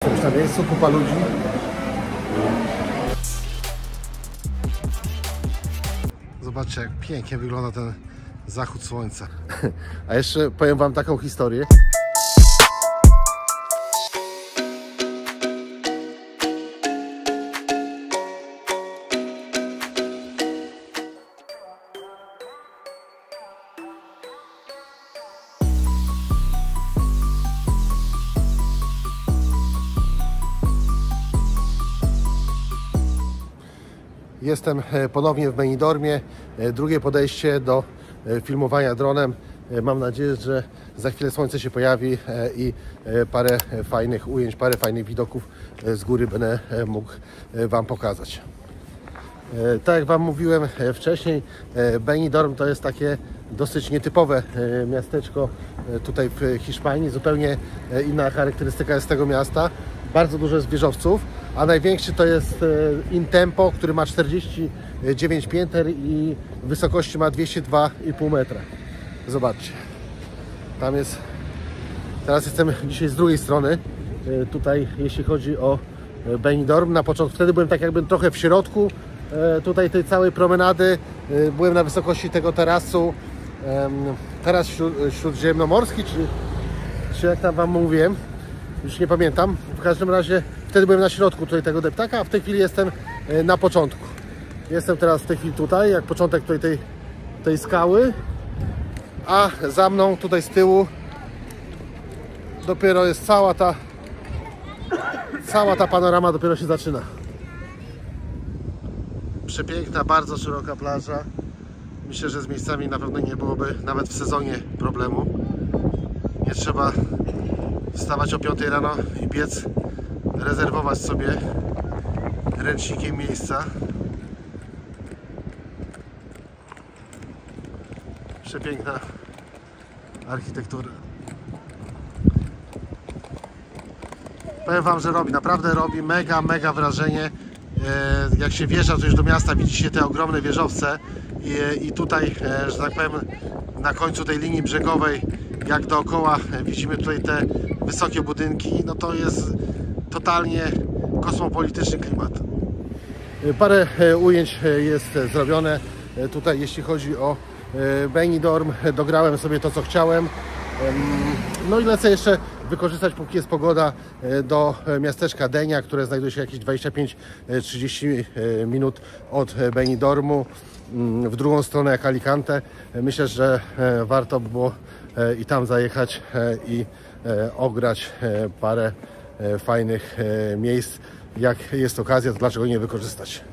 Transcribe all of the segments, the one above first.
Jestem już na miejscu, kupa ludzi. Zobaczcie, jak pięknie wygląda ten zachód słońca. A jeszcze powiem wam taką historię. Jestem ponownie w Benidormie. Drugie podejście do filmowania dronem. Mam nadzieję, że za chwilę słońce się pojawi i parę fajnych ujęć, parę fajnych widoków z góry będę mógł wam pokazać. Tak jak wam mówiłem wcześniej, Benidorm to jest takie dosyć nietypowe miasteczko tutaj w Hiszpanii. Zupełnie inna charakterystyka jest tego miasta. Bardzo dużo jest wieżowców, a największy to jest Intempo, który ma 49 pięter i wysokości ma 202,5 metra. Zobaczcie. Tam jest... Teraz jestem dzisiaj z drugiej strony. Tutaj jeśli chodzi o Benidorm. Na początku wtedy byłem tak jakby trochę w środku tutaj tej całej promenady. Byłem na wysokości tego tarasu. Taras śródziemnomorski, czy jak tam wam mówiłem. Już nie pamiętam. W każdym razie wtedy byłem na środku tutaj tego deptaka, a w tej chwili jestem na początku. Jestem teraz w tej chwili tutaj, jak początek tutaj tej skały, a za mną tutaj z tyłu dopiero jest cała ta panorama dopiero się zaczyna. Przepiękna, bardzo szeroka plaża. Myślę, że z miejscami na pewno nie byłoby nawet w sezonie problemu. Nie trzeba wstawać o 5 rano i biec, rezerwować sobie ręcznikiem miejsca. Przepiękna architektura. Powiem wam, że naprawdę robi mega wrażenie. Jak się wjeżdża już do miasta, widzi się te ogromne wieżowce i tutaj, że tak powiem, na końcu tej linii brzegowej, jak dookoła widzimy tutaj te wysokie budynki, no to jest totalnie kosmopolityczny klimat. Parę ujęć jest zrobione tutaj, jeśli chodzi o Benidorm. Dograłem sobie to, co chciałem. No i lecę jeszcze wykorzystać, póki jest pogoda, do miasteczka Denia, które znajduje się jakieś 25-30 minut od Benidormu, w drugą stronę jak Alicante. Myślę, że warto by było i tam zajechać i ograć parę fajnych miejsc. Jak jest okazja, to dlaczego nie wykorzystać?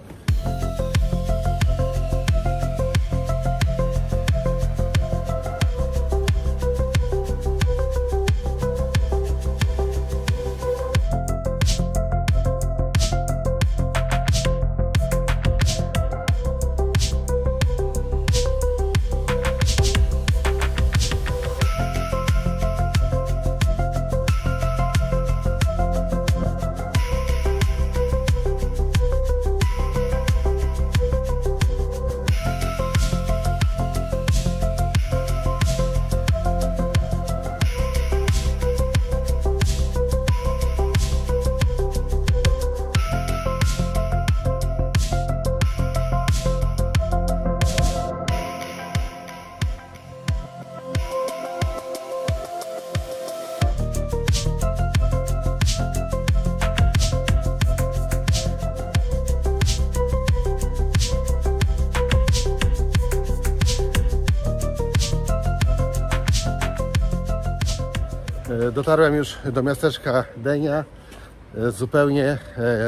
Dotarłem już do miasteczka Denia.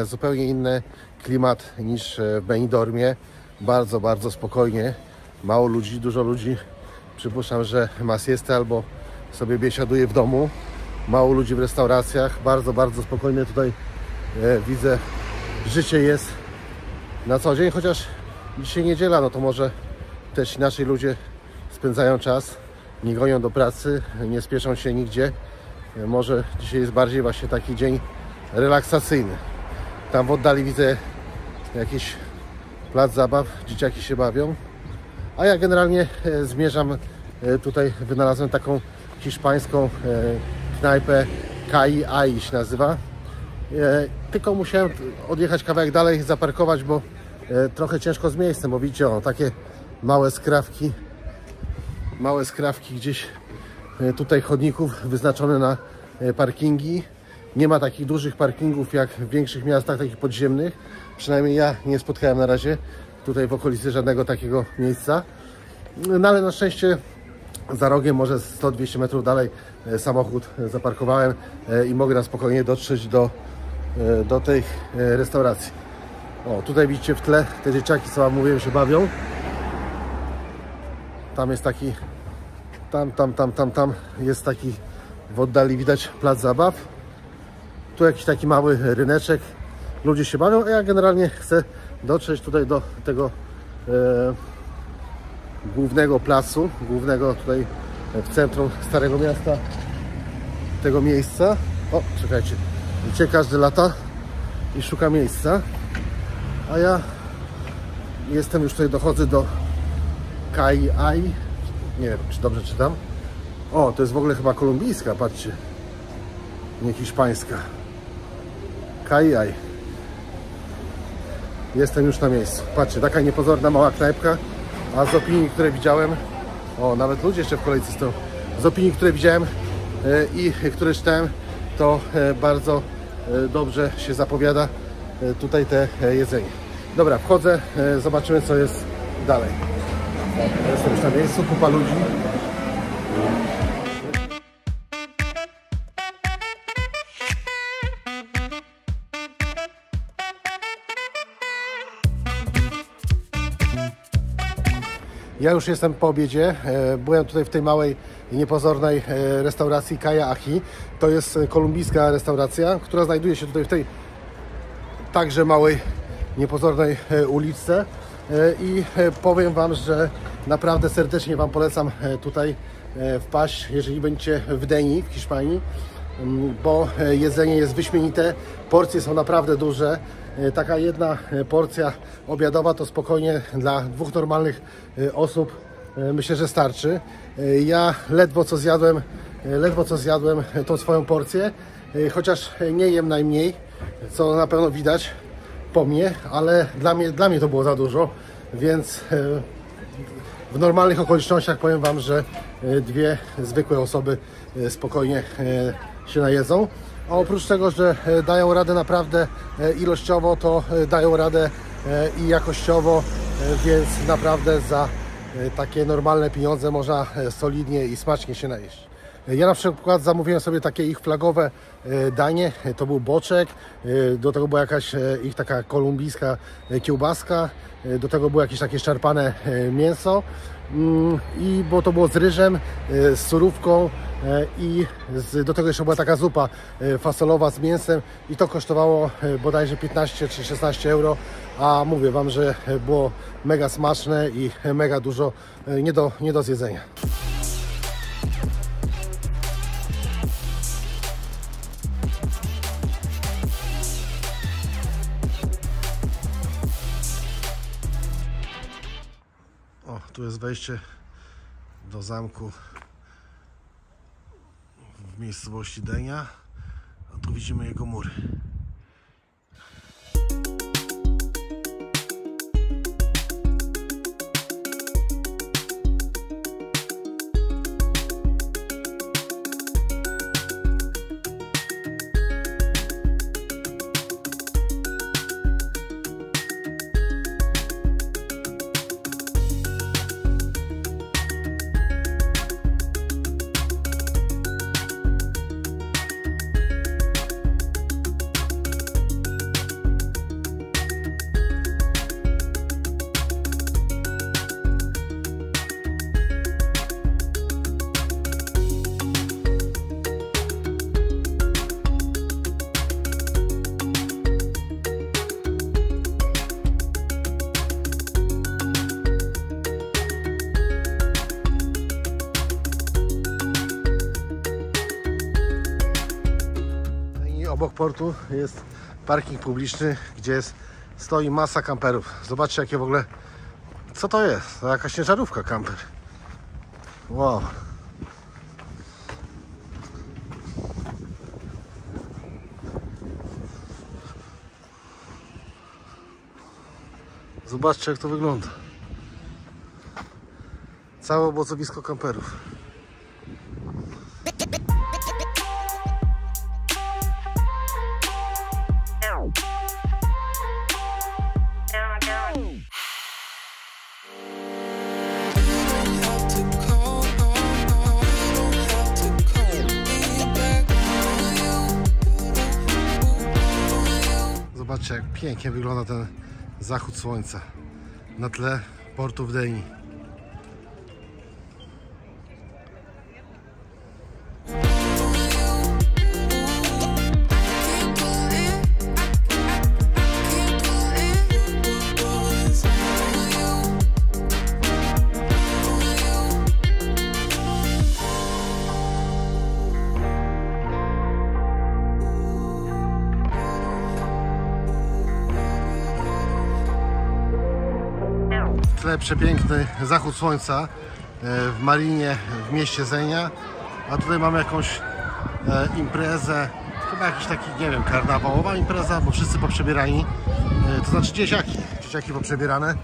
Zupełnie inny klimat niż w Benidormie. Bardzo spokojnie. Mało ludzi, dużo ludzi. Przypuszczam, że ma siestę albo sobie biesiaduje w domu. Mało ludzi w restauracjach. Bardzo spokojnie tutaj widzę, życie jest na co dzień. Chociaż dzisiaj niedziela, no to może też inaczej ludzie spędzają czas. Nie gonią do pracy, nie spieszą się nigdzie. Może dzisiaj jest bardziej właśnie taki dzień relaksacyjny. Tam w oddali widzę jakiś plac zabaw, dzieciaki się bawią. A ja generalnie zmierzam tutaj, wynalazłem taką hiszpańską knajpę Kai Ai się nazywa. Tylko musiałem odjechać kawałek dalej, zaparkować, bo trochę ciężko z miejscem, bo widzicie, o, takie małe skrawki gdzieś tutaj chodników wyznaczone na parkingi. Nie ma takich dużych parkingów jak w większych miastach, takich podziemnych. Przynajmniej ja nie spotkałem na razie tutaj w okolicy żadnego takiego miejsca. No ale na szczęście za rogiem, może 100-200 metrów dalej, samochód zaparkowałem i mogę na spokojnie dotrzeć do tej restauracji. O, tutaj widzicie w tle te dzieciaki, co wam mówiłem, się bawią. Tam jest taki, tam jest taki, w oddali widać plac zabaw. Tu jakiś taki mały ryneczek, ludzie się bawią, a ja generalnie chcę dotrzeć tutaj do tego głównego placu, głównego tutaj w centrum Starego Miasta, tego miejsca. O, czekajcie, gdzie każdy lata i szuka miejsca, a ja jestem już tutaj, dochodzę do Kai Ai, nie wiem, czy dobrze czytam. O, to jest w ogóle chyba kolumbijska, patrzcie, nie hiszpańska. Kai Ai. Jestem już na miejscu. Patrzcie, taka niepozorna mała knajpka, a z opinii, które widziałem, o, nawet ludzie jeszcze w kolejce stoją, z opinii, które widziałem i które czytałem, to bardzo dobrze się zapowiada tutaj te jedzenie. Dobra, wchodzę, zobaczymy, co jest dalej. Jestem już na miejscu, kupa ludzi. Ja już jestem po obiedzie. Byłem tutaj w tej małej, niepozornej restauracji Kai Ai. To jest kolumbijska restauracja, która znajduje się tutaj w tej także małej, niepozornej uliczce. I powiem wam, że naprawdę serdecznie wam polecam tutaj wpaść, jeżeli będziecie w Deni, w Hiszpanii, bo jedzenie jest wyśmienite, porcje są naprawdę duże. Taka jedna porcja obiadowa to spokojnie dla dwóch normalnych osób, myślę, że starczy. Ja ledwo co zjadłem tą swoją porcję, chociaż nie jem najmniej, co na pewno widać po mnie, ale dla mnie to było za dużo, więc w normalnych okolicznościach powiem wam, że dwie zwykłe osoby spokojnie się najedzą. A oprócz tego, że dają radę naprawdę ilościowo, to dają radę i jakościowo, więc naprawdę za takie normalne pieniądze można solidnie i smacznie się najeść. Ja na przykład zamówiłem sobie takie ich flagowe danie, to był boczek, do tego była jakaś ich taka kolumbijska kiełbaska, do tego było jakieś takie szarpane mięso, i bo to było z ryżem, z surówką i do tego jeszcze była taka zupa fasolowa z mięsem i to kosztowało bodajże 15 czy 16 euro, a mówię wam, że było mega smaczne i mega dużo nie do zjedzenia. O, tu jest wejście do zamku w miejscowości Denia, a tu widzimy jego mury. Obok portu jest parking publiczny, gdzie stoi masa kamperów. Zobaczcie, jakie w ogóle... Co to jest? To jakaś ciężarówka kamper. Wow. Zobaczcie, jak to wygląda. Całe obozowisko kamperów. Zobaczcie, jak pięknie wygląda ten zachód słońca na tle portu w Gdyni. W tle przepiękny zachód słońca w marinie w mieście Zenia, a tutaj mamy jakąś imprezę, chyba jakiś taki, nie wiem, karnawałowa impreza, bo wszyscy poprzebierani, to znaczy dzieciaki poprzebierane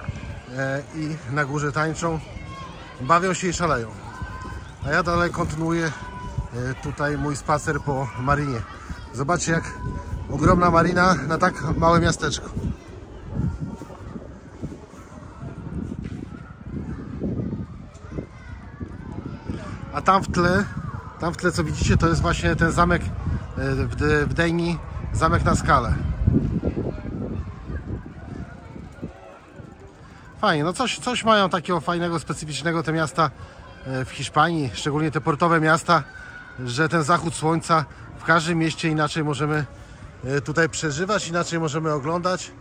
i na górze tańczą, bawią się i szaleją. A ja dalej kontynuuję tutaj mój spacer po marinie. Zobaczcie, jak ogromna marina na tak małe miasteczko. A tam w tle co widzicie, to jest właśnie ten zamek w Gdyni, zamek na skalę. Fajnie, no coś mają takiego fajnego, specyficznego te miasta w Hiszpanii, szczególnie te portowe miasta, że ten zachód słońca w każdym mieście inaczej możemy tutaj przeżywać, inaczej możemy oglądać.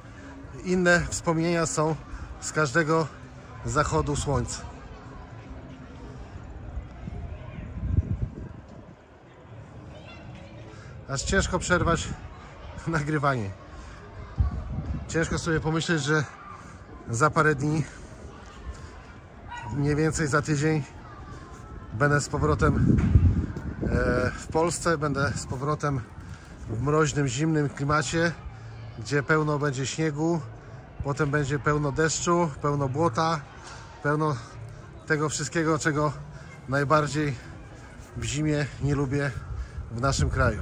Inne wspomnienia są z każdego zachodu słońca. Aż ciężko przerwać nagrywanie. Ciężko sobie pomyśleć, że za parę dni, mniej więcej za tydzień, będę z powrotem w Polsce, będę z powrotem w mroźnym, zimnym klimacie, gdzie pełno będzie śniegu, potem będzie pełno deszczu, pełno błota, pełno tego wszystkiego, czego najbardziej w zimie nie lubię w naszym kraju.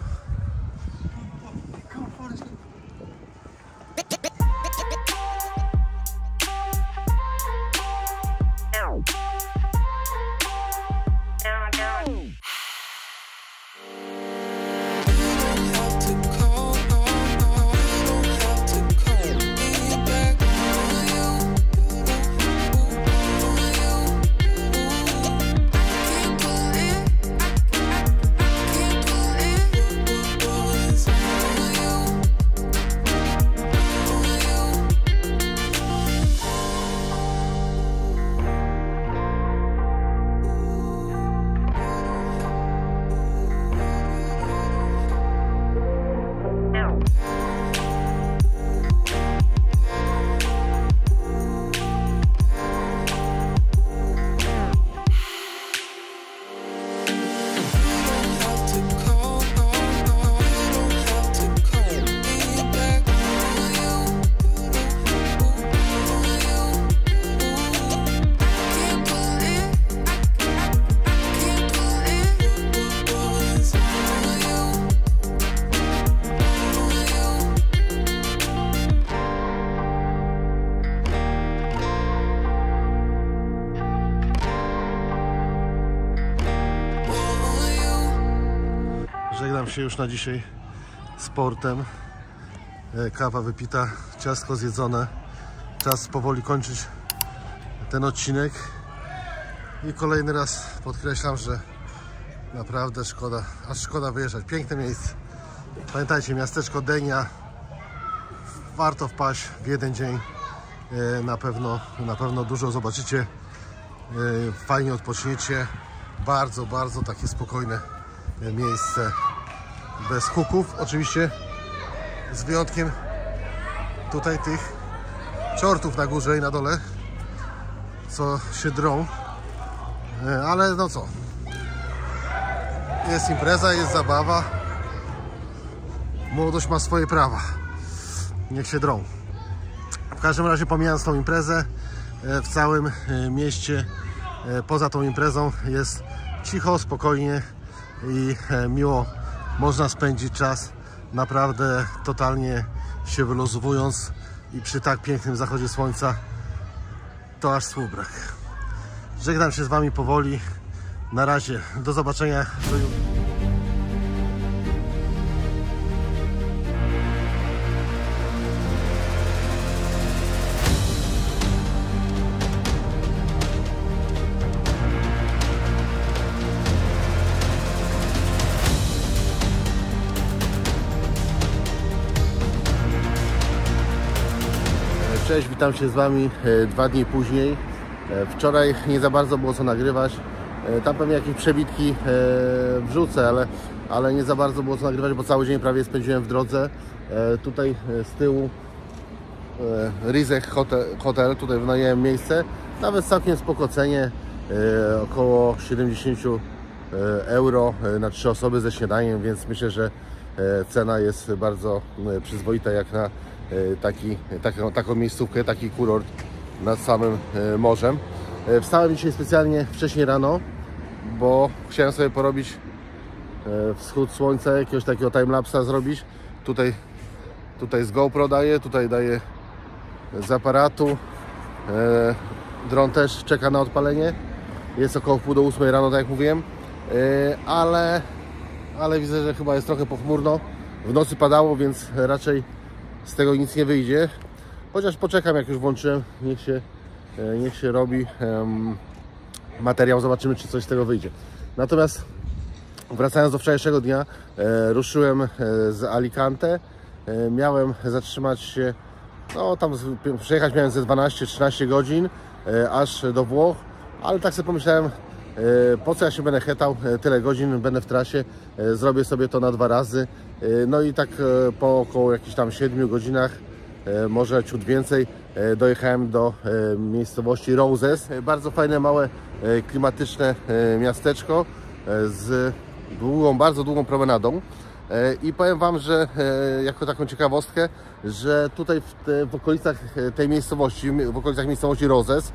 Żegnam się już na dzisiaj z portem. Kawa wypita, ciastko zjedzone. Czas powoli kończyć ten odcinek. I kolejny raz podkreślam, że naprawdę szkoda, aż szkoda wyjeżdżać. Piękne miejsce. Pamiętajcie, miasteczko Gdynia. Warto wpaść w jeden dzień. Na pewno dużo zobaczycie. Fajnie odpoczniecie. Bardzo, bardzo takie spokojne miejsce. Bez huków, oczywiście, z wyjątkiem tutaj tych czortów na górze i na dole, co się drą, ale no co, jest impreza, jest zabawa, młodość ma swoje prawa, niech się drą. W każdym razie, pomijając tą imprezę, w całym mieście poza tą imprezą jest cicho, spokojnie i miło można spędzić czas, naprawdę totalnie się wyluzowując i przy tak pięknym zachodzie słońca to aż słów brak. Żegnam się z Wami powoli. Na razie, do zobaczenia. Do jutra. Cześć, witam się z Wami 2 dni później. Wczoraj nie za bardzo było co nagrywać. Tam pewnie jakieś przebitki wrzucę, ale nie za bardzo było co nagrywać, bo cały dzień prawie spędziłem w drodze. Tutaj z tyłu Rizek Hotel, tutaj wynająłem miejsce. Nawet całkiem spoko cenie, około 70 euro na 3 osoby ze śniadaniem, więc myślę, że cena jest bardzo przyzwoita jak na taką miejscówkę, taki kurort nad samym morzem. Wstałem dzisiaj specjalnie wcześniej rano, bo chciałem sobie porobić wschód słońca, jakiegoś takiego timelapsa zrobić. Tutaj z GoPro daję, tutaj daję z aparatu. Dron też czeka na odpalenie. Jest około 7:30 rano, tak jak mówiłem. Ale widzę, że chyba jest trochę pochmurno. W nocy padało, więc raczej z tego nic nie wyjdzie. Chociaż poczekam, jak już włączyłem, niech się robi materiał, zobaczymy, czy coś z tego wyjdzie. Natomiast wracając do wczorajszego dnia, ruszyłem z Alicante. Miałem zatrzymać się, no tam przejechać miałem ze 12-13 godzin aż do Włoch, ale tak sobie pomyślałem, po co ja się będę hetał, tyle godzin będę w trasie, zrobię sobie to na 2 razy. No i tak po około jakichś tam 7 godzinach, może ciut więcej, dojechałem do miejscowości Roses. Bardzo fajne, małe, klimatyczne miasteczko z bardzo długą promenadą. I powiem Wam, że jako taką ciekawostkę, że tutaj w okolicach tej miejscowości, w okolicach miejscowości Roses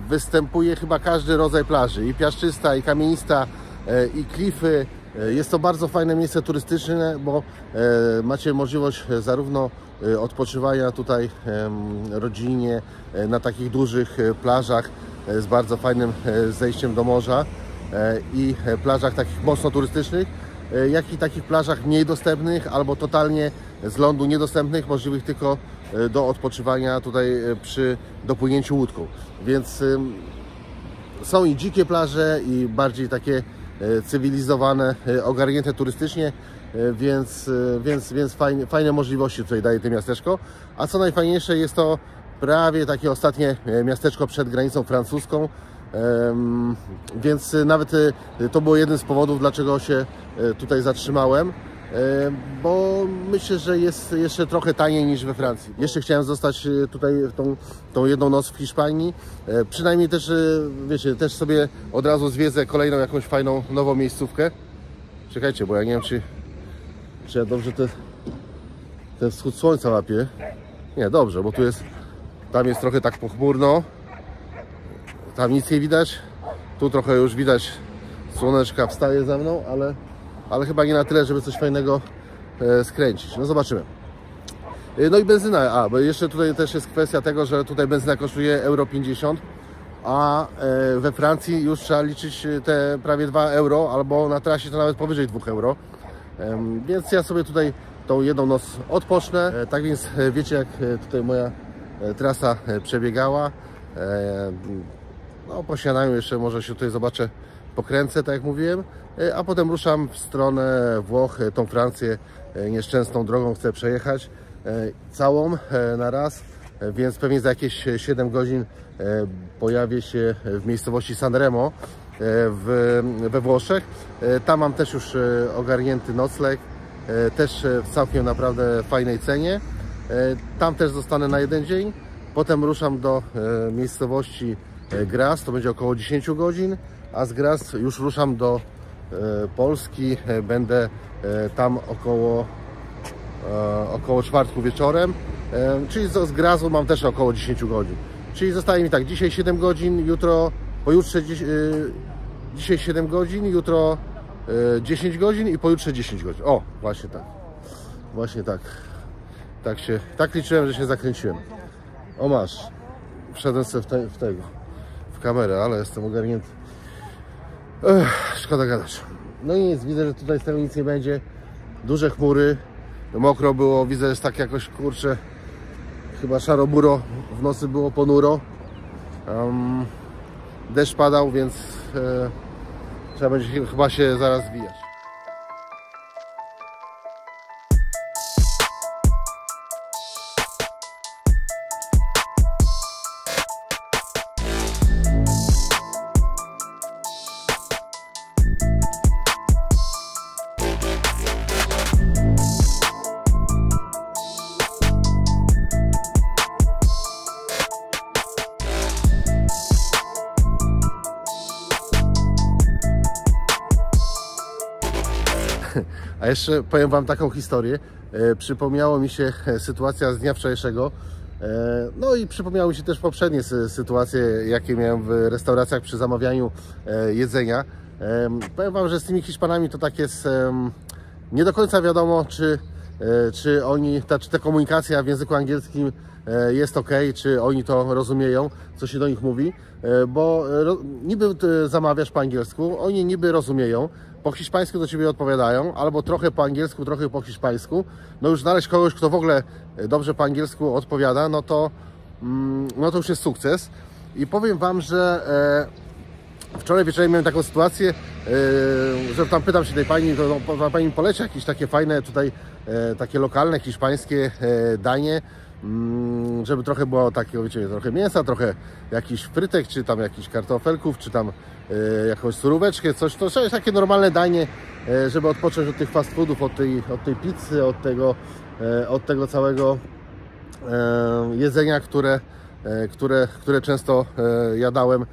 występuje chyba każdy rodzaj plaży, i piaszczysta, i kamienista, i klify. Jest to bardzo fajne miejsce turystyczne, bo macie możliwość zarówno odpoczywania tutaj rodzinnie na takich dużych plażach z bardzo fajnym zejściem do morza i plażach takich mocno turystycznych, jak i takich plażach mniej dostępnych albo totalnie z lądu niedostępnych, możliwych tylko do odpoczywania tutaj przy dopłynięciu łódką. Więc są i dzikie plaże, i bardziej takie cywilizowane, ogarnięte turystycznie, więc fajne możliwości tutaj daje to miasteczko. A co najfajniejsze, jest to prawie takie ostatnie miasteczko przed granicą francuską, więc nawet to było jeden z powodów, dlaczego się tutaj zatrzymałem, bo myślę, że jest jeszcze trochę taniej niż we Francji. Jeszcze chciałem zostać tutaj tą jedną noc w Hiszpanii, przynajmniej też, wiecie, też sobie od razu zwiedzę kolejną jakąś fajną, nową miejscówkę. Czekajcie, bo ja nie wiem, czy ja dobrze ten wschód słońca łapię. Nie, dobrze, bo tam jest trochę tak pochmurno, tam nic nie widać, tu trochę już widać, słoneczka wstaje za mną, ale chyba nie na tyle, żeby coś fajnego skręcić. No zobaczymy. No i benzyna, bo jeszcze tutaj też jest kwestia tego, że tutaj benzyna kosztuje euro 50, a we Francji już trzeba liczyć te prawie 2 euro, albo na trasie to nawet powyżej 2 euro. Więc ja sobie tutaj tą jedną noc odpocznę. Tak więc wiecie, jak tutaj moja trasa przebiegała. No, po śniadaniu jeszcze może się tutaj zobaczę, pokręcę, tak jak mówiłem, a potem ruszam w stronę Włoch, tą Francję nieszczęsną drogą chcę przejechać całą na raz, więc pewnie za jakieś 7 godzin pojawię się w miejscowości Sanremo we Włoszech. Tam mam też już ogarnięty nocleg, też w całkiem naprawdę fajnej cenie. Tam też zostanę na 1 dzień, potem ruszam do miejscowości Graz, to będzie około 10 godzin, a z Graz już ruszam do Polski, będę tam około 4 wieczorem. czyli z grazu mam też około 10 godzin. Czyli zostaje mi tak, dzisiaj 7 godzin, jutro, pojutrze dzisiaj 7 godzin, jutro 10 godzin i pojutrze 10 godzin. O, właśnie tak. Właśnie tak. Tak liczyłem, że się zakręciłem. O, masz. Wszedłem sobie w kamerę, ale jestem ogarnięty. Szkoda gadać. No i nic, widzę, że tutaj z tego nic nie będzie. Duże chmury, mokro było, widzę, że jest tak jakoś, kurczę, chyba szaro-buro, w nocy było ponuro. Deszcz padał, więc trzeba będzie chyba się zaraz zwijać. A jeszcze powiem Wam taką historię. Przypomniało mi się sytuacja z dnia wczorajszego. No i przypomniały mi się też poprzednie sytuacje, jakie miałem w restauracjach przy zamawianiu jedzenia. Powiem Wam, że z tymi Hiszpanami to tak jest nie do końca wiadomo, czy ta komunikacja w języku angielskim jest ok, czy oni to rozumieją, co się do nich mówi, bo niby zamawiasz po angielsku, oni niby rozumieją, po hiszpańsku do Ciebie odpowiadają, albo trochę po angielsku, trochę po hiszpańsku. No już znaleźć kogoś, kto w ogóle dobrze po angielsku odpowiada, no to już jest sukces. I powiem Wam, że wczoraj wieczorem miałem taką sytuację, że tam pytam się tej pani, to pani poleci jakieś takie fajne tutaj, takie lokalne, hiszpańskie danie, żeby trochę było takiego, wiecie, trochę mięsa, trochę jakichś frytek, czy tam jakichś kartofelków, czy tam jakąś suróweczkę, coś, to jest takie normalne danie, żeby odpocząć od tych fast foodów, od tej pizzy, od tego całego jedzenia, które często jadałem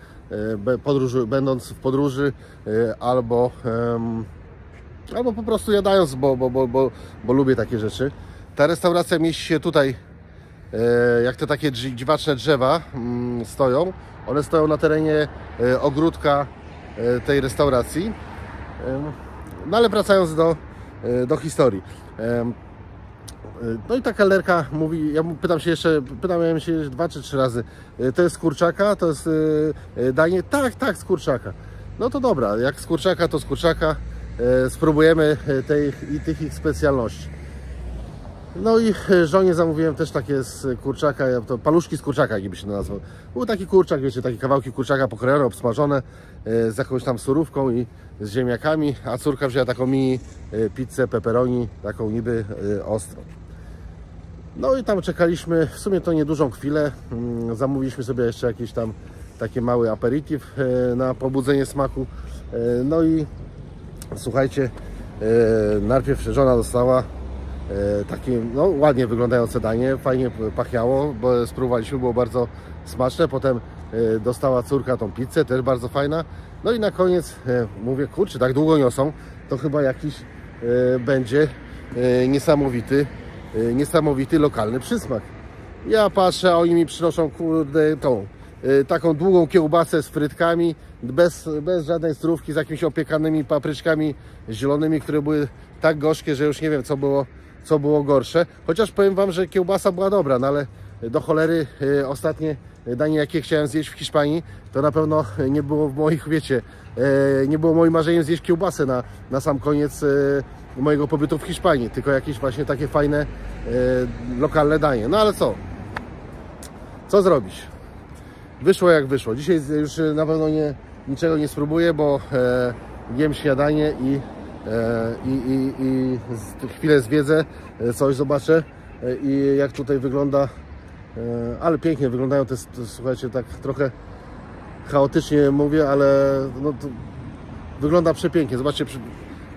będąc w podróży, albo po prostu jadając, bo lubię takie rzeczy. Ta restauracja mieści się tutaj, jak te takie dziwaczne drzewa stoją. One stoją na terenie ogródka tej restauracji. No ale wracając do historii. No i ta kelnerka mówi, ja pytałem się 2 czy 3 razy, to jest z kurczaka, to jest danie? Tak, z kurczaka. No to dobra, jak z kurczaka, to z kurczaka. Spróbujemy tych ich specjalności. No i żonie zamówiłem też takie z kurczaka, to paluszki z kurczaka, jakby się to nazwał. Był taki kurczak, wiecie, takie kawałki kurczaka pokrojone, obsmażone z jakąś tam surówką i z ziemniakami, a córka wzięła taką mini pizzę pepperoni, taką niby ostrą. No i tam czekaliśmy, w sumie to niedużą chwilę, zamówiliśmy sobie jeszcze jakiś tam taki mały aperitif na pobudzenie smaku. No i słuchajcie, najpierw żona dostała takie, no, ładnie wyglądające danie, fajnie pachniało, bo spróbowaliśmy, było bardzo smaczne. Potem dostała córka tą pizzę, też bardzo fajna. No i na koniec mówię, kurczę, tak długo niosą, to chyba jakiś będzie niesamowity lokalny przysmak. Ja patrzę, a oni mi przynoszą, kurde, taką długą kiełbasę z frytkami, bez żadnej surówki, z jakimiś opiekanymi papryczkami zielonymi, które były tak gorzkie, że już nie wiem, co było gorsze. Chociaż powiem Wam, że kiełbasa była dobra, no ale do cholery ostatnie danie, jakie chciałem zjeść w Hiszpanii, to na pewno nie było w moich, wiecie, nie było moim marzeniem zjeść kiełbasę na sam koniec mojego pobytu w Hiszpanii, tylko jakieś właśnie takie fajne, lokalne danie. No ale co zrobić? Wyszło jak wyszło. Dzisiaj już na pewno niczego nie spróbuję, bo jem śniadanie i chwilę zwiedzę, coś zobaczę i jak tutaj wygląda, ale pięknie wyglądają te, słuchajcie, tak trochę chaotycznie mówię, ale no, to wygląda przepięknie. Zobaczcie,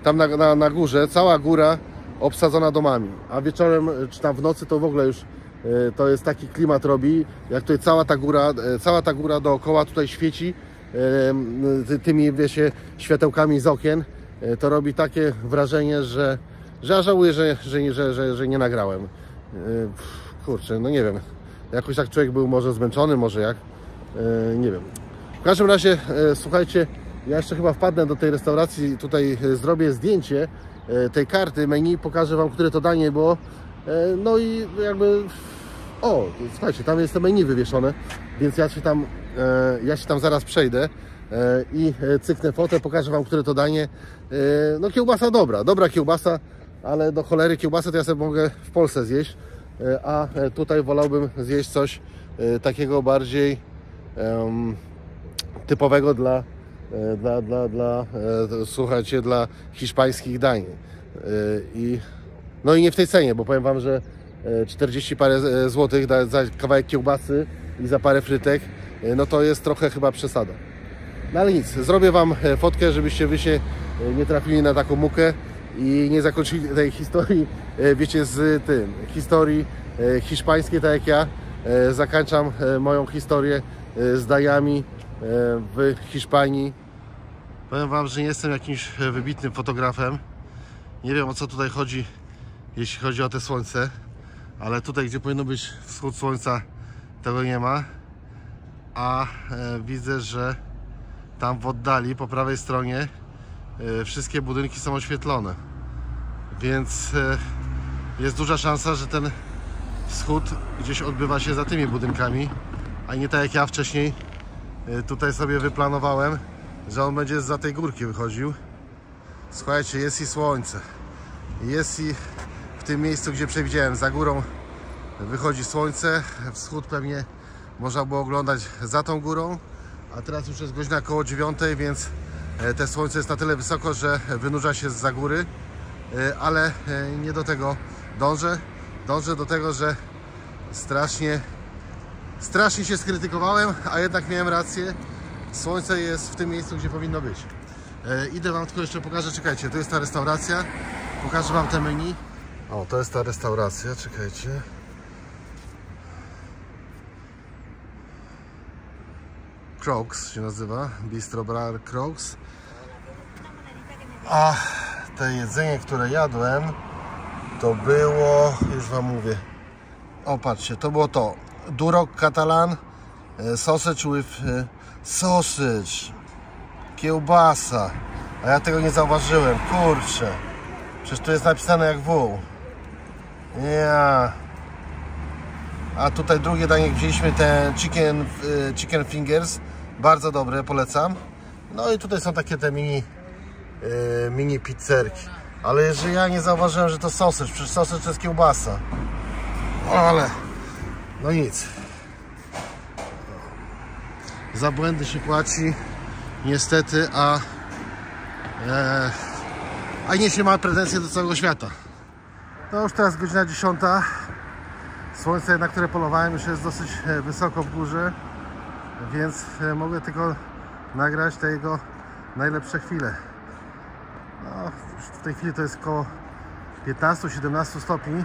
tam na górze, cała góra obsadzona domami, a wieczorem czy tam w nocy to w ogóle już to jest taki klimat robi, jak tutaj cała ta góra dookoła tutaj świeci tymi, wiecie, światełkami z okien. To robi takie wrażenie, że ja żałuję, że nie nagrałem. kurczę, no nie wiem. Jakoś tak człowiek był może zmęczony, może jak. Nie wiem. W każdym razie, słuchajcie, ja jeszcze chyba wpadnę do tej restauracji, tutaj zrobię zdjęcie tej karty menu, pokażę Wam, które to danie było. No i jakby... O, słuchajcie, tam jest to menu wywieszone, więc ja się tam zaraz przejdę i cyknę fotę, pokażę Wam, które to danie. No kiełbasa dobra kiełbasa, ale do cholery kiełbasę to ja sobie mogę w Polsce zjeść, a tutaj wolałbym zjeść coś takiego bardziej typowego słuchajcie, dla hiszpańskich dań. No i nie w tej cenie, bo powiem Wam, że 40 parę złotych za kawałek kiełbasy i za parę frytek, no to jest trochę chyba przesada. No ale nic, zrobię Wam fotkę, żebyście Wy się nie trafili na taką mukę i nie zakończyli tej historii, wiecie, z tym, historii hiszpańskiej, tak jak ja zakończam moją historię z daniami w Hiszpanii. Powiem Wam, że nie jestem jakimś wybitnym fotografem. Nie wiem, o co tutaj chodzi, jeśli chodzi o te słońce, ale tutaj, gdzie powinno być wschód słońca, tego nie ma. A widzę, że tam w oddali, po prawej stronie, wszystkie budynki są oświetlone. Więc jest duża szansa, że ten wschód gdzieś odbywa się za tymi budynkami, a nie tak jak ja wcześniej tutaj sobie wyplanowałem, że on będzie zza tej górki wychodził. Słuchajcie, jest i słońce. Jest i w tym miejscu, gdzie przewidziałem, za górą wychodzi słońce. Wschód pewnie można było oglądać za tą górą, a teraz już jest godzina około 9, więc te słońce jest na tyle wysoko, że wynurza się zza góry, ale nie do tego dążę. Dążę do tego, że strasznie się skrytykowałem, a jednak miałem rację. Słońce jest w tym miejscu, gdzie powinno być. Idę Wam tylko jeszcze pokażę, czekajcie, to jest ta restauracja. Pokażę Wam te menu. O, to jest ta restauracja, czekajcie. Crocs się nazywa, Bistro Bar Crocs. A te jedzenie, które jadłem, to było, już Wam mówię. O, patrzcie, to było to. Duroc Catalan, sausage with sausage, kiełbasa. A ja tego nie zauważyłem, kurczę. Przecież tu jest napisane jak W. Ja. A tutaj drugie danie wzięliśmy, ten chicken fingers. Bardzo dobre, polecam. No i tutaj są takie te mini pizzerki. Ale jeżeli ja nie zauważyłem, że to sausage, przecież sausage to jest kiełbasa. Ale no nic. Za błędy się płaci, niestety, a nie się ma pretensje do całego świata. No już teraz godzina 10. Słońce, na które polowałem, już jest dosyć wysoko w górze, więc mogę tylko nagrać te jego najlepsze chwile. No, w tej chwili to jest około 15-17 stopni,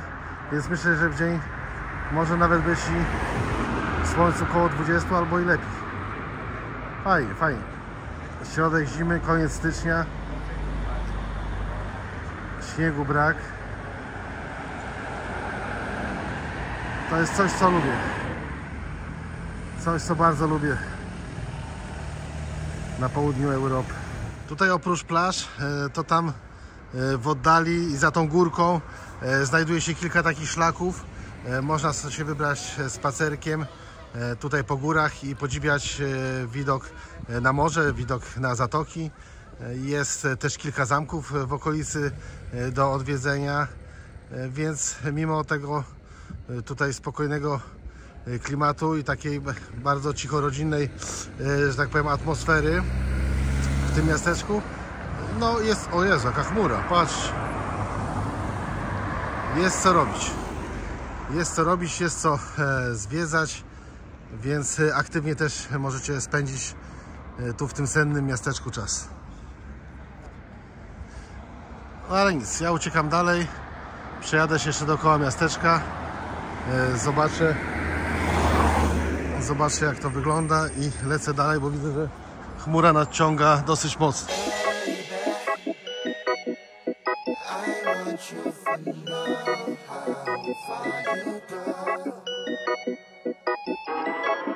więc myślę, że w dzień może nawet być i słońcu około 20 albo i lepiej. Fajnie, fajnie. Środek zimy, koniec stycznia. Śniegu brak. To jest coś, co lubię. Coś, co bardzo lubię na południu Europy. Tutaj oprócz plaż, to tam w oddali i za tą górką znajduje się kilka takich szlaków. Można się wybrać spacerkiem tutaj po górach i podziwiać widok na morze, widok na zatoki. Jest też kilka zamków w okolicy do odwiedzenia, więc mimo tego tutaj spokojnego klimatu i takiej bardzo cicho rodzinnej, że tak powiem, atmosfery w tym miasteczku, no jest, o Jezu, jaka chmura, patrz, jest co robić. Jest co robić, jest co zwiedzać, więc aktywnie też możecie spędzić tu w tym sennym miasteczku czas. No ale nic, ja uciekam dalej, przejadę się jeszcze dookoła miasteczka, zobaczę jak to wygląda i lecę dalej, bo widzę, że chmura nadciąga dosyć mocno. want you to know how far you go.